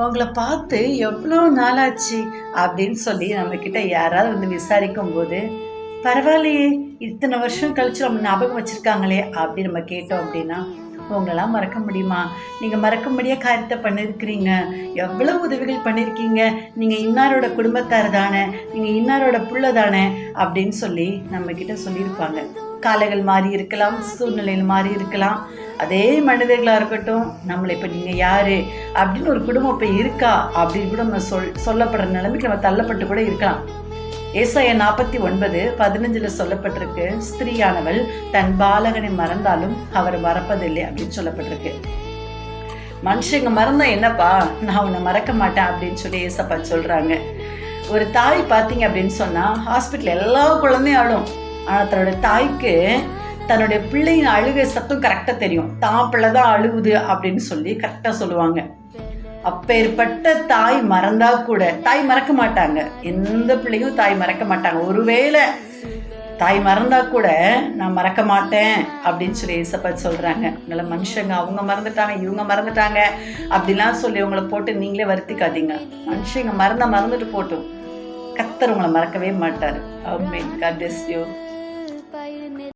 உங்கள பார்த்து எவ்வளோ நாளாச்சு அப்படின்னு சொல்லி நம்மக்கிட்ட யாராவது வந்து விசாரிக்கும்போது, பரவாயில்லையே இத்தனை வருஷம் கழிச்சு நம்ம ஞாபகம் வச்சிருக்காங்களே அப்படின்னு நம்ம கேட்டோம் அப்படின்னா, உங்களலாம் மறக்க முடியுமா? நீங்க மறக்க முடியாத காரியத்த பண்ணியிருக்கிறீங்க. எவ்வளவு உதவிகள் பண்ணியிருக்கீங்க. நீங்க இன்னாரோட குடும்பத்தார் தானே, நீங்க இன்னாரோட புள்ள தானே அப்படின்னு சொல்லி நம்மக்கிட்ட சொல்லியிருப்பாங்க. காலங்கள் மாறி இருக்கலாம், சூழ்நிலைகள் மாறி இருக்கலாம். அதே மனிதர்களாக இருக்கட்டும், நம்மளை இப்போ நீங்கள் யார் அப்படின்னு ஒரு குடும்பம் இப்போ இருக்கா அப்படின்னு கூட நம்ம சொல்லப்படுற நிலைமைக்கு நம்ம தள்ளப்பட்டு கூட இருக்கலாம். ஏசாயா 49:15 சொல்லப்பட்டிருக்கு, ஸ்திரீயானவள் தன் பாலகனை மறந்தாலும் அவர் மறப்பதில்லை அப்படின்னு சொல்லப்பட்டிருக்கு. மனுஷங்க மறந்தா என்னப்பா, நான் உன்னை மறக்க மாட்டேன் அப்படின்னு சொல்லி ஏசப்பா சொல்றாங்க. ஒரு தாய் பார்த்தீங்க அப்படின்னு சொன்னா ஹாஸ்பிட்டல் எல்லா குழந்தையும் அழும். ஆனால் தன்னோட தாய்க்கு தன்னுடைய பிள்ளையின் அழுகை சத்தம் கரெக்டாக தெரியும். தான் பிள்ளை தான் அழுகுது அப்படின்னு சொல்லி கரெக்டாக சொல்லுவாங்க. அப்பேற்பட்ட தாய் மறந்தா கூட, தாய் மறக்க மாட்டாங்க, எந்த பிள்ளையும் தாய் மறக்க மாட்டாங்க. ஒருவேளை தாய் மறந்தா கூட நான் மறக்க மாட்டேன் அப்படின்னு சொல்லி ஏசப்பா சொல்றாங்க. உங்களை மனுஷங்க அவங்க மறந்துட்டாங்க, இவங்க மறந்துட்டாங்க அப்படிலாம் சொல்லி உங்களை போட்டு நீங்களே வருத்திக்காதீங்க. மனுஷங்க மறந்துட்டு போட்டும், கர்த்தர் உங்களை மறக்கவே மாட்டார். ஆமென். God bless you.